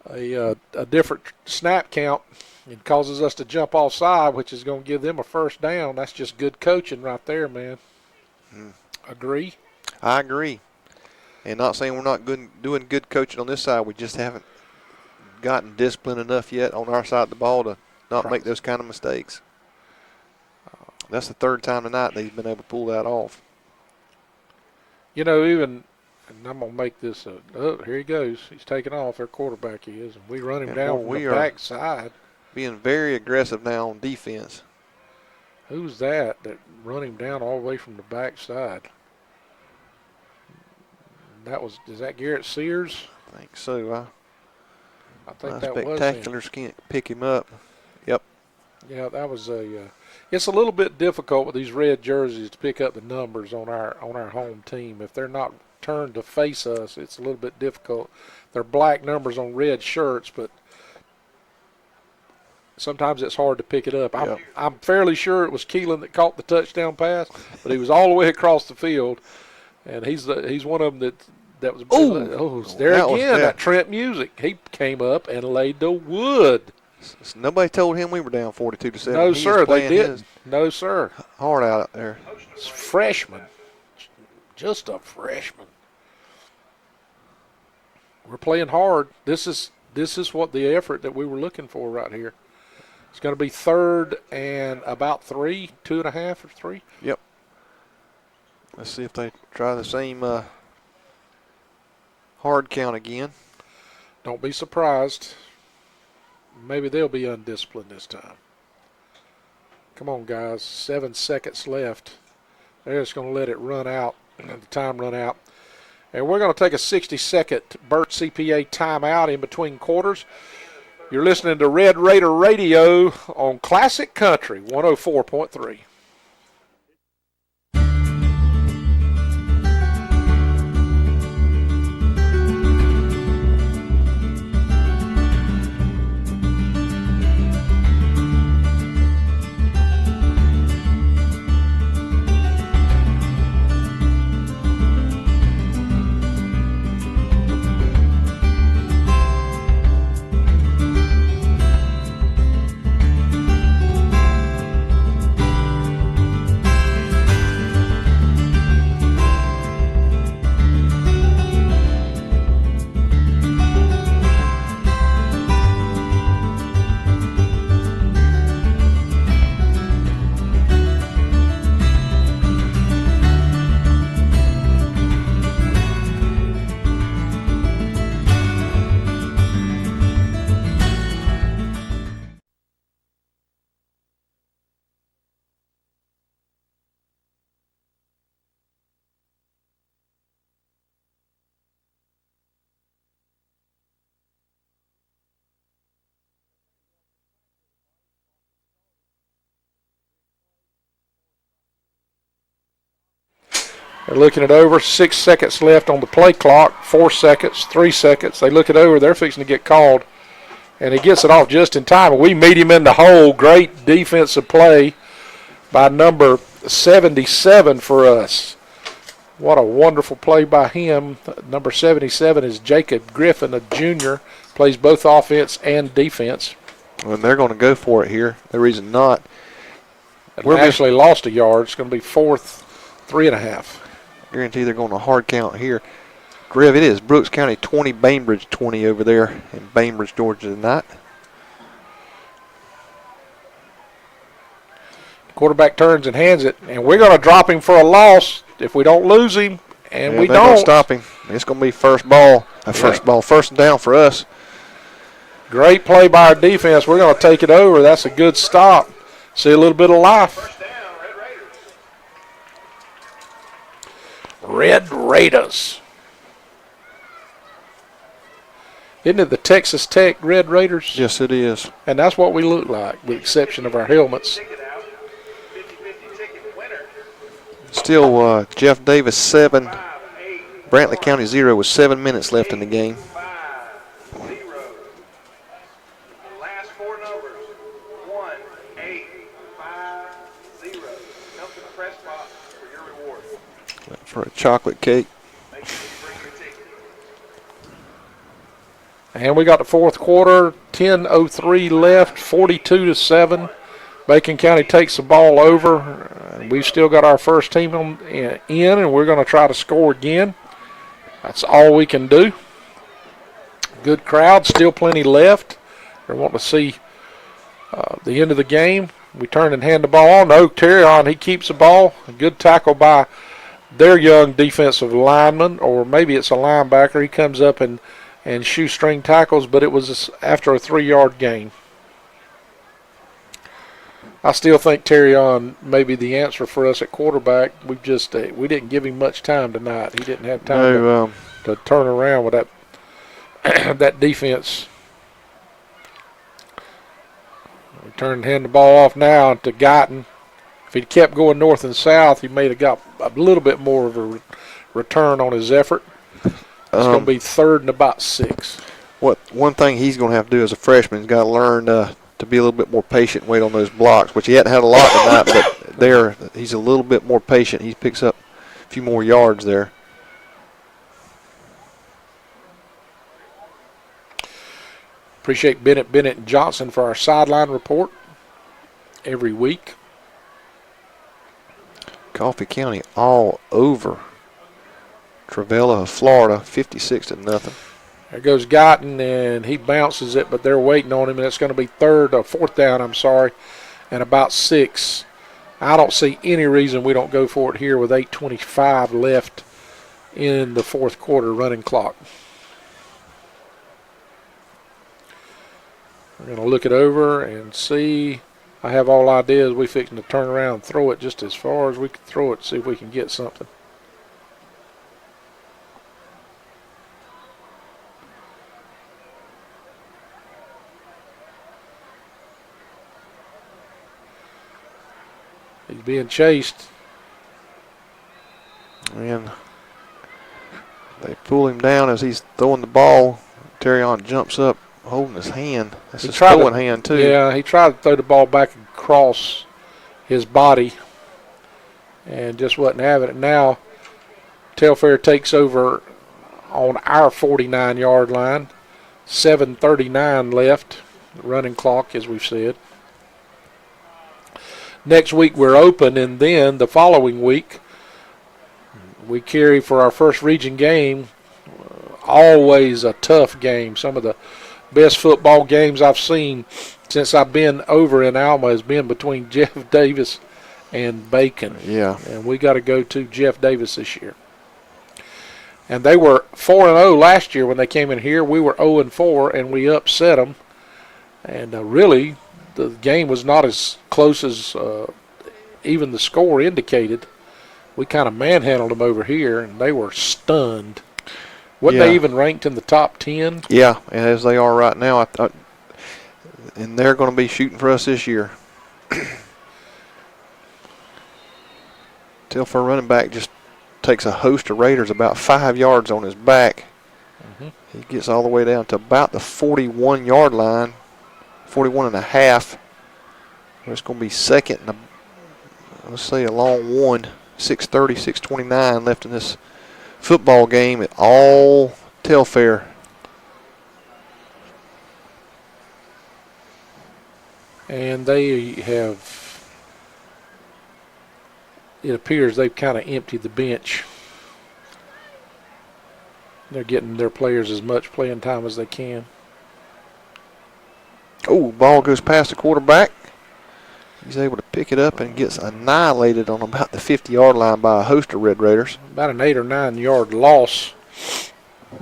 a different snap count. It causes us to jump offside, which is going to give them a first down. That's just good coaching right there, man. Agree? I agree. And not saying we're not doing good coaching on this side. We just haven't gotten disciplined enough yet on our side of the ball to not make those kind of mistakes. That's the third time tonight that he's been able to pull that off. You know, even, and I'm going to make this, oh, here he goes. He's taking off, their quarterback is, and we run him down from the backside. Being very aggressive now on defense. Who's that run him down all the way from the backside? Is that Garrett Sears? I think so. I think that was him. Spectaculars can't pick him up. Yep. Yeah, that was it's a little bit difficult with these red jerseys to pick up the numbers on our home team. If they're not turned to face us, it's a little bit difficult. They're black numbers on red shirts, but sometimes it's hard to pick it up. I'm fairly sure it was Keelan that caught the touchdown pass, but he was all the way across the field, and he's one of them that was. That Trent Music. He came up and laid the wood. Nobody told him we were down 42-7. No, sir, they didn't. No, sir. Hard out there. It's freshman. Just a freshman. We're playing hard. This is what the effort that we were looking for right here. It's going to be 3rd and about 3, 2.5 or 3. Yep. Let's see if they try the same hard count again. Don't be surprised. Maybe they'll be undisciplined this time. Come on, guys. 7 seconds left. They're just going to let it run out, and the time run out. And we're going to take a 60-second Burt CPA timeout in between quarters. You're listening to Red Raider Radio on Classic Country 104.3. They're looking it over. 6 seconds left on the play clock. 4 seconds, 3 seconds. They look it over. They're fixing to get called. And he gets it off just in time. We meet him in the hole. Great defensive play by number 77 for us. What a wonderful play by him. Number 77 is Jacob Griffin, a junior. Plays both offense and defense. Well, they're going to go for it here. The reason not. We actually lost a yard. It's going to be 4th, 3.5. Guarantee they're going to hard count here. Griff, it is Brooks County 20, Bainbridge 20 over there in Bainbridge, Georgia tonight. Quarterback turns and hands it, and we're going to drop him for a loss if we don't lose him, and we don't. Stop him. It's going to be first down for us. Great play by our defense. We're going to take it over. That's a good stop. See a little bit of life. Red Raiders. Isn't it the Texas Tech Red Raiders? Yes, it is. And that's what we look like, with the exception of our helmets. Still Jeff Davis 7, Brantley County 0 with 7 minutes left in the game. For a chocolate cake. And we got the fourth quarter, 10:03 left, 42-7. Bacon County takes the ball over. We've still got our first team in, and we're going to try to score again. That's all we can do. Good crowd, still plenty left. They want to see the end of the game. We turn and hand the ball on. No, Terrion, he keeps the ball. A good tackle by their young defensive lineman, or maybe it's a linebacker. He comes up and shoestring tackles, but it was after a 3-yard gain. I still think Terrion may be the answer for us at quarterback. We didn't give him much time tonight. He didn't have time to turn around with that that defense. We turn and hand the ball off now to Guyton. If he'd kept going north and south, he may have got a little bit more of a return on his effort. It's going to be 3rd and about 6. One thing he's going to have to do as a freshman is got to learn to be a little bit more patient and wait on those blocks, which he hadn't had a lot tonight, but he's a little bit more patient. He picks up a few more yards there. Appreciate Bennett and Johnson for our sideline report every week. Coffee County all over Travella of Florida, 56-0. There goes Guyton, and he bounces it, but they're waiting on him, and it's going to be 4th down, and about 6. I don't see any reason we don't go for it here with 8:25 left in the fourth quarter running clock. We're going to look it over and see. I have all ideas. We fixing to turn around and throw it just as far as we can throw it, see if we can get something. He's being chased. And they pull him down as he's throwing the ball. Terrion jumps up, holding his hand. That's his throwing hand, too. Yeah, he tried to throw the ball back across his body and just wasn't having it. Now, Telfair takes over on our 49-yard line. 7:39 left, running clock, as we've said. Next week we're open, and then the following week we carry for our first region game. Always a tough game. Some of the best football games I've seen since I've been over in Alma has been between Jeff Davis and Bacon. Yeah. And we got to go to Jeff Davis this year. And they were 4-0 last year when they came in here. We were 0-4, and we upset them. And really, the game was not as close as even the score indicated. We kind of manhandled them over here, and they were stunned. Wasn't they even ranked in the top 10? Yeah, as they are right now. And they're going to be shooting for us this year. Telfair running back just takes a host of Raiders about 5 yards on his back. Mm-hmm. He gets all the way down to about the 41-yard line, 41 and a half. It's going to be second and let's say a long one. 6:30, 6:29 left in this football game at all Telfair. And they have, it appears they've kind of emptied the bench. They're getting their players as much playing time as they can. Oh, ball goes past the quarterback. He's able to pick it up and gets annihilated on about the 50-yard line by a host of Red Raiders. About an 8 or 9 yard loss.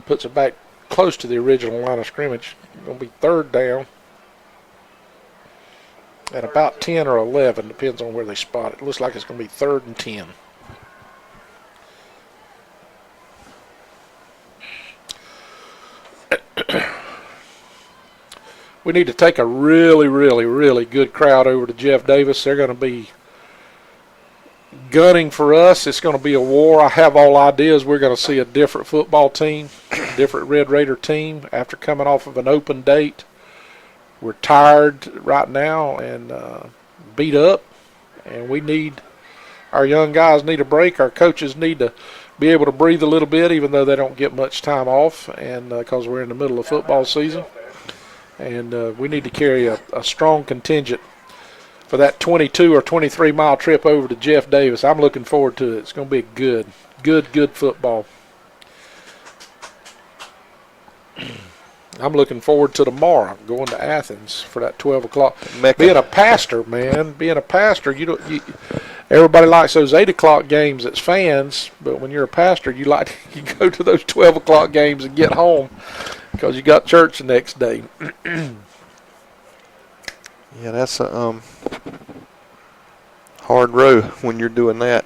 Puts it back close to the original line of scrimmage. Going to be 3rd down. At about 10 or 11, depends on where they spot it. Looks like it's going to be 3rd and 10. We need to take a really, really, really good crowd over to Jeff Davis. They're going to be gunning for us. It's going to be a war. I have all ideas. We're going to see a different football team, a different Red Raider team after coming off of an open date. We're tired right now and beat up, and our young guys need a break. Our coaches need to be able to breathe a little bit, even though they don't get much time off, and because we're in the middle of football season. And we need to carry a strong contingent for that 22 or 23 mile trip over to Jeff Davis. I'm looking forward to it. It's going to be good football. I'm looking forward to tomorrow, going to Athens for that 12 o'clock. Mecca. Being a pastor, man, everybody likes those 8 o'clock games as fans, but when you're a pastor, you go to those 12 o'clock games and get home because you got church the next day. Yeah, that's a hard row when you're doing that.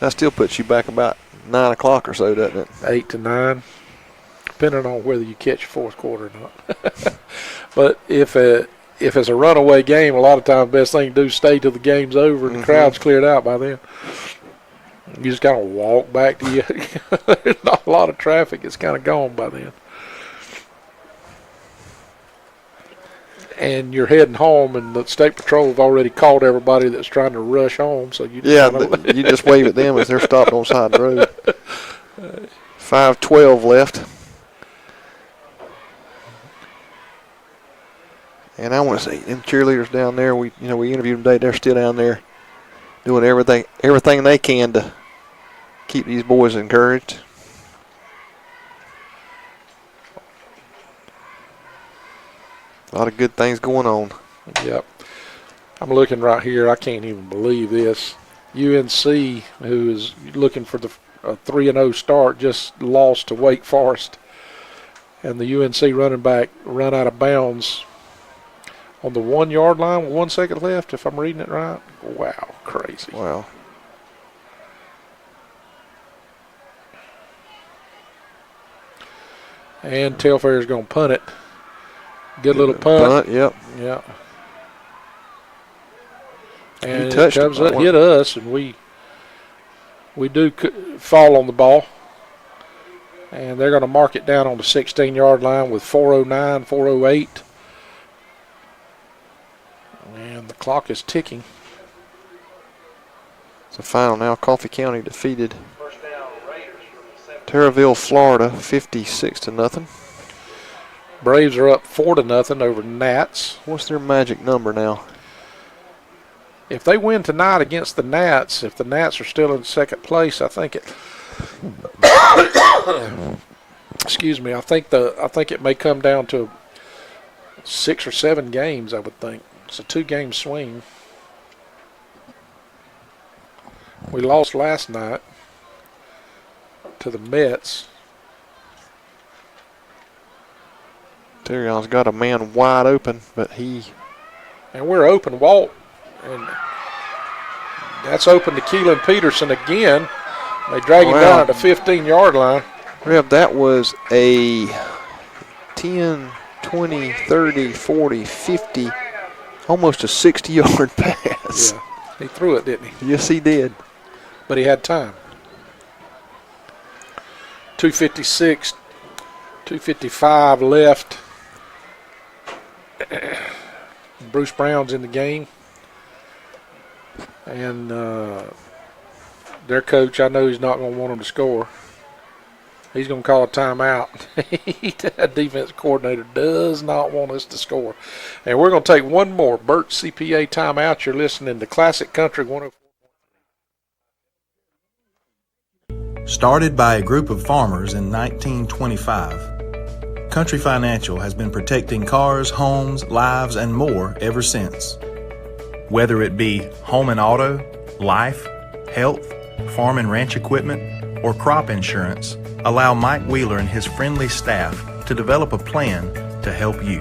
That still puts you back about 9 o'clock or so, doesn't it? 8 to 9, depending on whether you catch your fourth quarter or not. But if it's a runaway game, a lot of times the best thing to do is stay till the game's over and the crowd's cleared out by then. You just kind of walk back to you. There's not a lot of traffic. It's kind of gone by then. And you're heading home, and the state patrol have already called everybody that's trying to rush home. So you just you just wave at them as they're stopped on the side of the road. 5:12 left. And I want to say, them cheerleaders down there, we interviewed them today. They're still down there doing everything they can to keep these boys encouraged. A lot of good things going on. Yep. I'm looking right here. I can't even believe this. UNC, who is looking for the 3-0 start, just lost to Wake Forest. And the UNC running back run out of bounds on the 1 yard line with 1 second left, if I'm reading it right. Wow, crazy. Wow. And Telfair is going to punt it. Good little punt. Yep. Yeah. And it comes up, hit us, and we do fall on the ball. And they're going to mark it down on the 16-yard line with 4:09, 4:08. And the clock is ticking. It's a final now. Coffee County defeated Terraville, Florida, 56-0. Braves are up 4-0 over Nats. What's their magic number now? If they win tonight against the Nats, if the Nats are still in second place, I think it. Excuse me. I think it may come down to 6 or 7 games. I would think it's a 2-game swing. We lost last night to the Mets. Terrion's got a man wide open, but and we're open, Walt, and that's open to Keelan Peterson again. They drag him down at the 15-yard line. Rev, that was a 10, 20, 30, 40, 50, almost a 60-yard pass. Yeah, he threw it, didn't he? Yes, he did. But he had time. 2:56, 2:55 left. Bruce Brown's in the game. And their coach, I know he's not going to want them to score. He's going to call a timeout. That defense coordinator does not want us to score. And we're going to take one more Burt CPA timeout. You're listening to Classic Country 104. Started by a group of farmers in 1925, Country Financial has been protecting cars, homes, lives, and more ever since. Whether it be home and auto, life, health, farm and ranch equipment, or crop insurance, allow Mike Wheeler and his friendly staff to develop a plan to help you.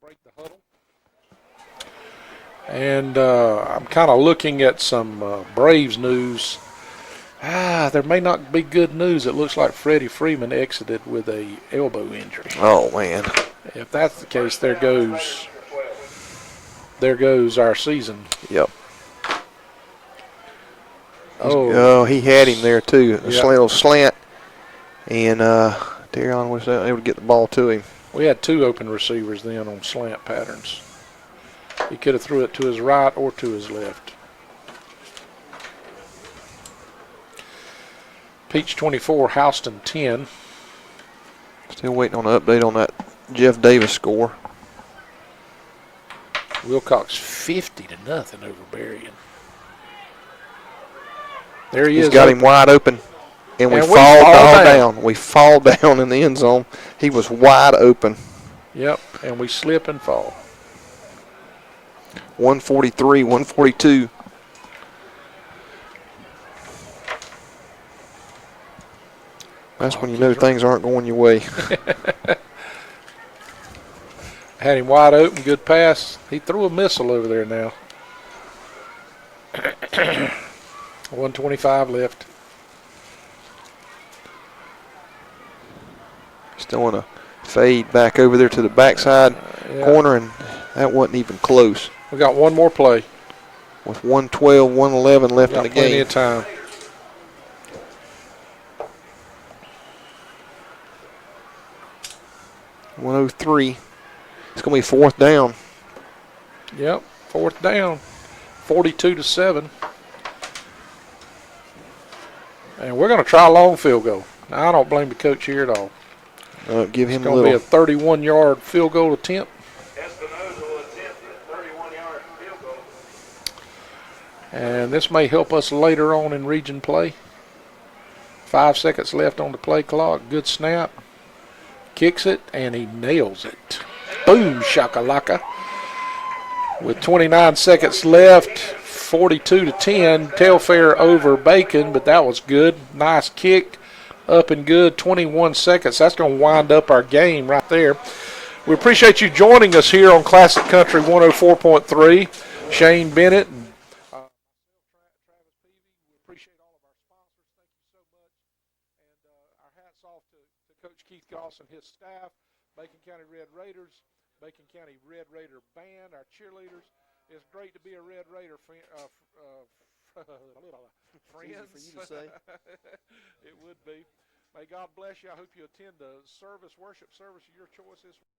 Break the huddle. And I'm kind of looking at some Braves news. There may not be good news. It looks like Freddie Freeman exited with a elbow injury. Oh, man. If that's the case, there goes there goes our season. Yep. Oh, he had him there too. A Yep. little slant, and Darion was able to get the ball to him. We had 2 open receivers then on slant patterns. He could have threw it to his right or to his left. Peach 24, Houston 10. Still waiting on an update on that Jeff Davis score. Wilcox 50-0 over Berrien. There he is. He's got him wide open, and we fall down. We fall down in the end zone. He was wide open. Yep, and we slip and fall. 143, 142. That's when you know things aren't going your way. Had him wide open, good pass. He threw a missile over there now. 125 left. Still want to fade back over there to the backside corner, and that wasn't even close. We got one more play. With 112, 111 left in the game. Plenty of time. .103. It's going to be 4th down. Yep, 4th down. 42-7. And we're going to try a long field goal. Now, I don't blame the coach here at all. Give him it's going to be a 31-yard field goal attempt. Espinoza will attempt a 31-yard field goal. And this may help us later on in region play. 5 seconds left on the play clock. Good snap. Kicks it, and he nails it. Boom, shakalaka. With 29 seconds left, 42-10. Telfair over Bacon, but that was good. Nice kick. Up and good. 21 seconds. That's going to wind up our game right there. We appreciate you joining us here on Classic Country 104.3. Shane Bennett. And, Travis Peavy. We appreciate all of our sponsors. Thank you so much. And our hats off to Coach Keith Goss and his staff. Bacon County Red Raiders. Bacon County Red Raider Band, our cheerleaders. It's great to be a Red Raider friend. Easy for you to say. It would be. May God bless you. I hope you attend a worship service of your choice this week.